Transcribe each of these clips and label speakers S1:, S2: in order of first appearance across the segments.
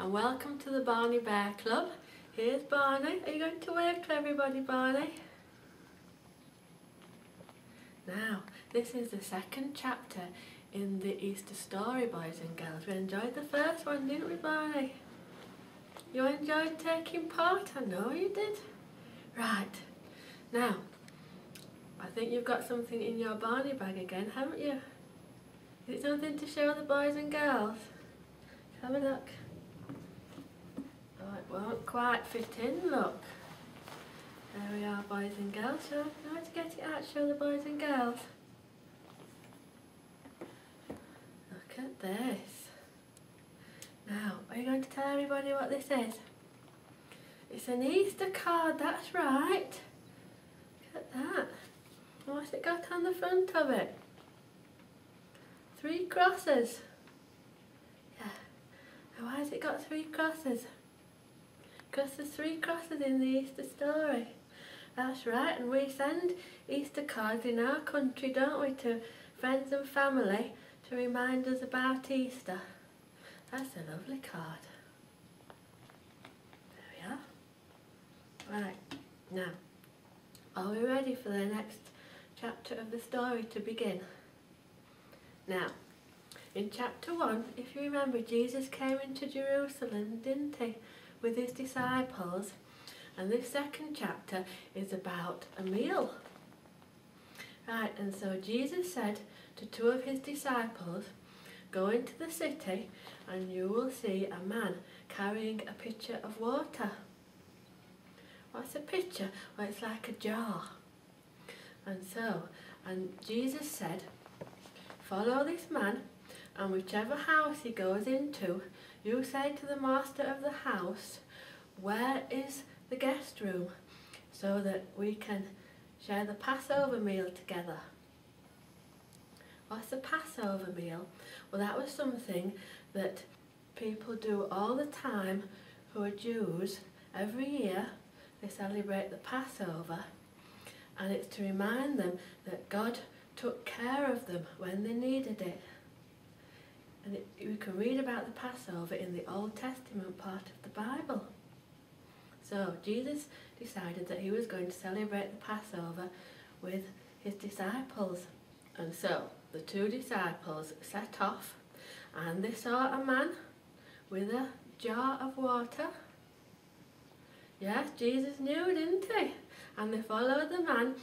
S1: and welcome to the Barney Bear Club. Here's Barney. Are you going to wave to everybody, Barney? Now, this is the second chapter in the Easter story, boys and girls. We enjoyed the first one, didn't we, Barney? You enjoyed taking part? I know you did. Right. Now, I think you've got something in your Barney bag again, haven't you? Is it something to show the boys and girls? Have a look. Oh, it won't quite fit in, look. There we are, boys and girls. So, now to get it out, show the boys and girls. Look at this. Now, are you going to tell everybody what this is? It's an Easter card, that's right. Look at that. What's it got on the front of it? 3 crosses. Yeah. And why has it got 3 crosses? Because there's 3 crosses in the Easter story. That's right, and we send Easter cards in our country, don't we, to friends and family to remind us about Easter. That's a lovely card. There we are. Right, now, are we ready for the next chapter of the story to begin? Now, in chapter 1, if you remember, Jesus came into Jerusalem, didn't he, with his disciples, and this second chapter is about a meal. Right, and so Jesus said to 2 of his disciples, "Go into the city and you will see a man carrying a pitcher of water." What's a pitcher? Well, it's like a jar. And Jesus said, "Follow this man, and whichever house he goes into, you say to the master of the house, 'Where is the guest room?' so that we can share the Passover meal together." What's the Passover meal? Well, that was something that people do all the time who are Jews. Every year they celebrate the Passover, and it's to remind them that God took care of them when they needed it. And we can read about the Passover in the Old Testament part of the Bible. So Jesus decided that he was going to celebrate the Passover with his disciples. And so the 2 disciples set off, and they saw a man with a jar of water. Yes, Jesus knew, didn't he? And they followed the man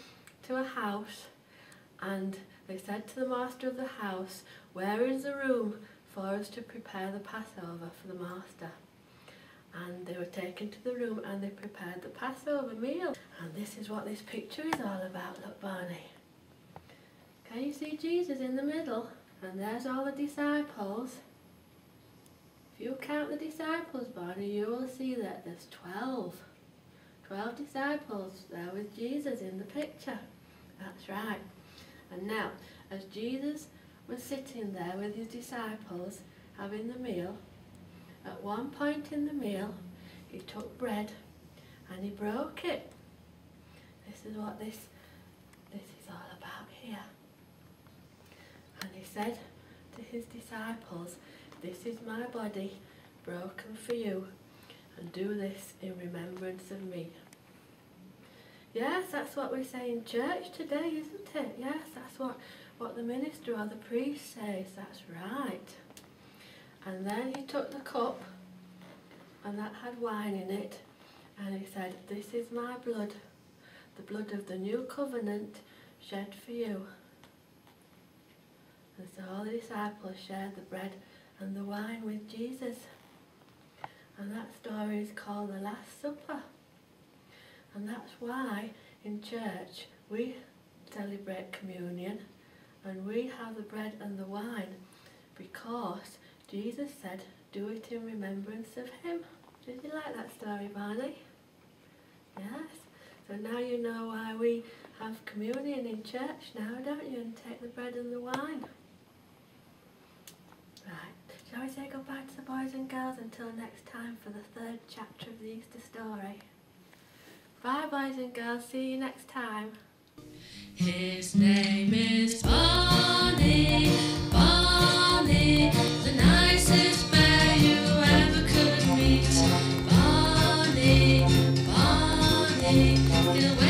S1: to a house, and they said to the master of the house, "Where is the room for us to prepare the Passover for the master?" And they were taken to the room and they prepared the Passover meal. And this is what this picture is all about. Look, Barney. Can you see Jesus in the middle? And there's all the disciples. If you count the disciples, Barney, you will see that there's 12 disciples there with Jesus in the picture. That's right. And now, as Jesus was sitting there with his disciples having the meal, at one point in the meal he took bread and he broke it. This is what this is all about here. And he said to his disciples, "This is my body broken for you, and do this in remembrance of me." Yes, that's what we say in church today, isn't it? Yes, that's what the minister or the priest says. That's right. And then he took the cup, and that had wine in it, and he said, "This is my blood, the blood of the new covenant shed for you." And so all the disciples shared the bread and the wine with Jesus. And that story is called the Last Supper. And that's why in church we celebrate communion and we have the bread and the wine, because Jesus said, "Do it in remembrance of him." Did you like that story, Barney? Yes. So now you know why we have communion in church now, don't you? And take the bread and the wine. Right. Shall we say goodbye to the boys and girls until next time for the 3rd chapter of the Easter story? Bye, boys and girls. See you next time.
S2: His name is Barney, Barney, the nicest bear you ever could meet. away, get away.